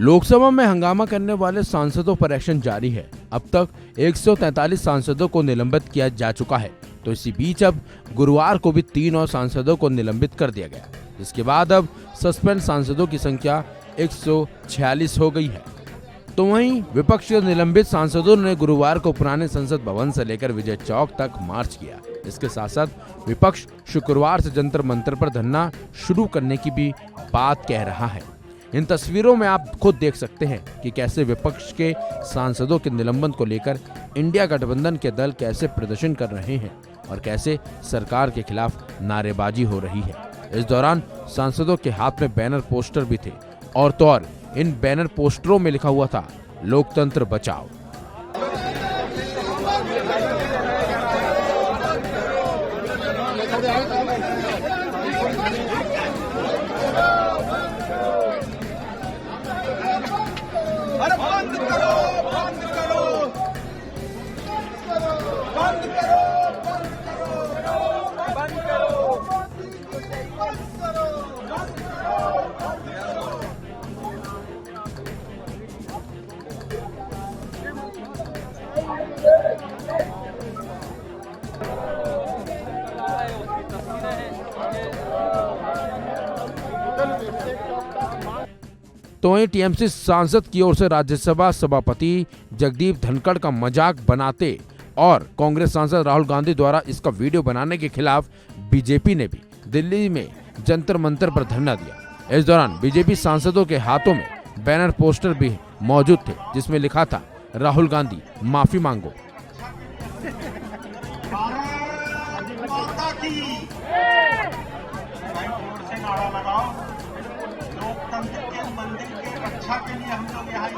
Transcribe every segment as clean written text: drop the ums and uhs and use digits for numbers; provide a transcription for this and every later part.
लोकसभा में हंगामा करने वाले सांसदों पर एक्शन जारी है। अब तक 143 सांसदों को निलंबित किया जा चुका है। तो इसी बीच अब गुरुवार को भी 3 और सांसदों को निलंबित कर दिया गया, जिसके बाद अब सस्पेंड सांसदों की संख्या 146 हो गई है। तो वहीं विपक्ष के निलंबित सांसदों ने गुरुवार को पुराने संसद भवन से लेकर विजय चौक तक मार्च किया। इसके साथ साथ विपक्ष शुक्रवार से जंतर मंतर पर धरना शुरू करने की भी बात कह रहा है। इन तस्वीरों में आप खुद देख सकते हैं कि कैसे विपक्ष के सांसदों के निलंबन को लेकर इंडिया गठबंधन के दल कैसे प्रदर्शन कर रहे हैं और कैसे सरकार के खिलाफ नारेबाजी हो रही है। इस दौरान सांसदों के हाथ में बैनर पोस्टर भी थे और तो और इन बैनर पोस्टरों में लिखा हुआ था लोकतंत्र बचाओ। बंद करो, बंद करो, बंद करो, बंद करो, बंद करो, तो वहीं टीएमसी सांसद की ओर से राज्यसभा सभापति जगदीप धनखड़ का मजाक बनाते और कांग्रेस सांसद राहुल गांधी द्वारा इसका वीडियो बनाने के खिलाफ बीजेपी ने भी दिल्ली में जंतर मंतर पर धरना दिया। इस दौरान बीजेपी सांसदों के हाथों में बैनर पोस्टर भी मौजूद थे, जिसमें लिखा था राहुल गांधी माफी मांगो। लोकतंत्र के मंदिर की रक्षा के लिए हम लोग यहाँ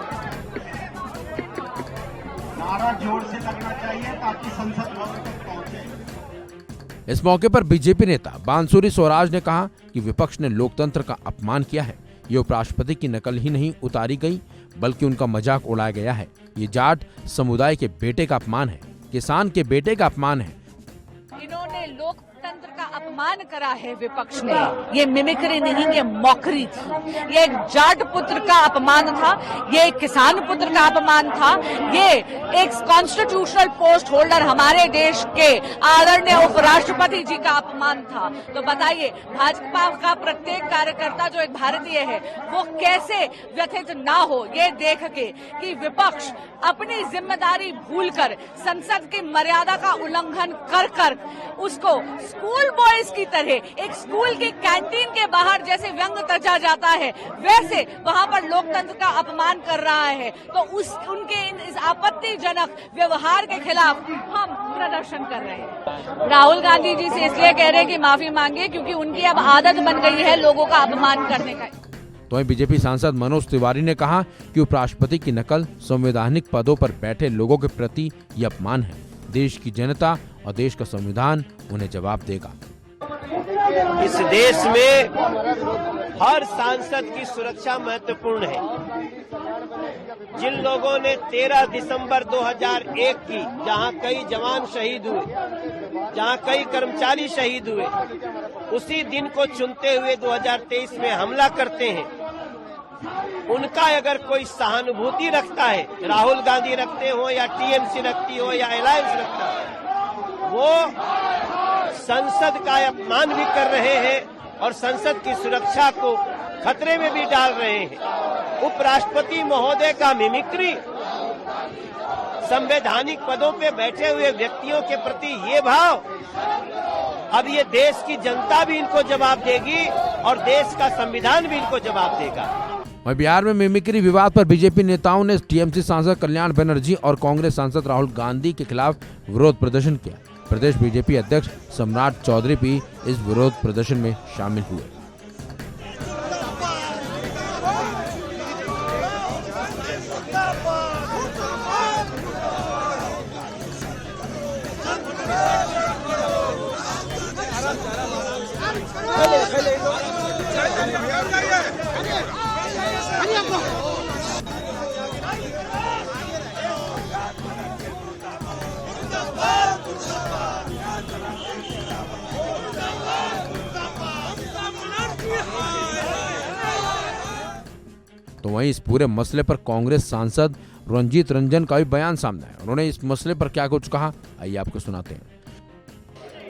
नारा जोर से लगना चाहिए ताकि संसद भवन तक पहुंचे। इस मौके पर बीजेपी नेता बांसुरी स्वराज ने कहा कि विपक्ष ने लोकतंत्र का अपमान किया है। ये उपराष्ट्रपति की नकल ही नहीं उतारी गई, बल्कि उनका मजाक उड़ाया गया है। ये जाट समुदाय के बेटे का अपमान है, किसान के बेटे का अपमान है। इन्होंने लोकतंत्र का अपमान करा है विपक्ष ने। ये मिमिक्री नहीं, ये मौकरी थी। ये एक जाट पुत्र का अपमान था, ये एक किसान पुत्र का अपमान था, ये एक कॉन्स्टिट्यूशनल पोस्ट होल्डर हमारे देश के आदरणीय उपराष्ट्रपति जी का अपमान था। तो बताइए, भाजपा का प्रत्येक कार्यकर्ता जो एक भारतीय है वो कैसे व्यथित ना हो ये देख के कि विपक्ष अपनी जिम्मेदारी भूलकर संसद की मर्यादा का उल्लंघन कर कर उसको स्कूल बॉयज की तरह एक स्कूल की कैंटीन के बाहर जैसे व्यंग तजा जाता है वैसे वहां पर लोकतंत्र का अपमान कर रहा है। तो उनके इस आपत्तिजनक व्यवहार के खिलाफ हम प्रदर्शन कर रहे हैं। राहुल गांधी जी से इसलिए कह रहे हैं कि माफी मांगे क्योंकि उनकी अब आदत बन गई है लोगों का अपमान करने का। तो वहीं बीजेपी सांसद मनोज तिवारी ने कहा कि उपराष्ट्रपति की नकल संवैधानिक पदों पर बैठे लोगों के प्रति ये अपमान है। देश की जनता और देश का संविधान उन्हें जवाब देगा। इस देश में हर सांसद की सुरक्षा महत्वपूर्ण है। जिन लोगों ने 13 दिसंबर 2001 की, जहां कई जवान शहीद हुए, जहां कई कर्मचारी शहीद हुए, उसी दिन को चुनते हुए 2023 में हमला करते हैं, उनका अगर कोई सहानुभूति रखता है, राहुल गांधी रखते हो या टीएमसी रखती हो या अलायंस रखता है, वो संसद का अपमान भी कर रहे हैं और संसद की सुरक्षा को खतरे में भी डाल रहे हैं। उपराष्ट्रपति महोदय का मिमिक्री, संवैधानिक पदों पे बैठे हुए व्यक्तियों के प्रति ये भाव, अब ये देश की जनता भी इनको जवाब देगी और देश का संविधान भी इनको जवाब देगा। वहीं बिहार में मिमिक्री विवाद पर बीजेपी नेताओं ने टीएमसी सांसद कल्याण बनर्जी और कांग्रेस सांसद राहुल गांधी के खिलाफ विरोध प्रदर्शन किया। प्रदेश बीजेपी अध्यक्ष सम्राट चौधरी भी इस विरोध प्रदर्शन में शामिल हुए। तो वहीं इस पूरे मसले पर कांग्रेस सांसद रंजीत रंजन का भी बयान सामने आया। उन्होंने इस मसले पर क्या कुछ कहा, आइए आपको सुनाते हैं।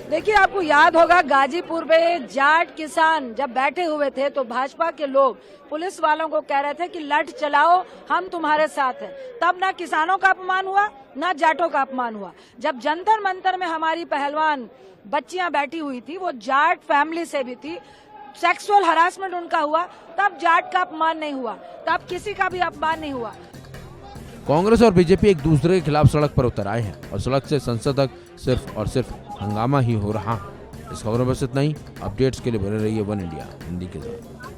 देखिए, आपको याद होगा गाजीपुर में जाट किसान जब बैठे हुए थे तो भाजपा के लोग पुलिस वालों को कह रहे थे कि लठ चलाओ, हम तुम्हारे साथ हैं। तब ना किसानों का अपमान हुआ ना जाटों का अपमान हुआ। जब जंतर मंतर में हमारी पहलवान बच्चियां बैठी हुई थी, वो जाट फैमिली से भी थी, सेक्सुअल हरासमेंट उनका हुआ, तब जाट का अपमान नहीं हुआ, तब किसी का भी अपमान नहीं हुआ। कांग्रेस और बीजेपी एक दूसरे के खिलाफ सड़क पर उतर आए हैं और सड़क से संसद तक सिर्फ और सिर्फ हंगामा ही हो रहा है। इस खबर में बस इतना ही। अपडेट्स के लिए बने रहिए वन इंडिया हिंदी के साथ।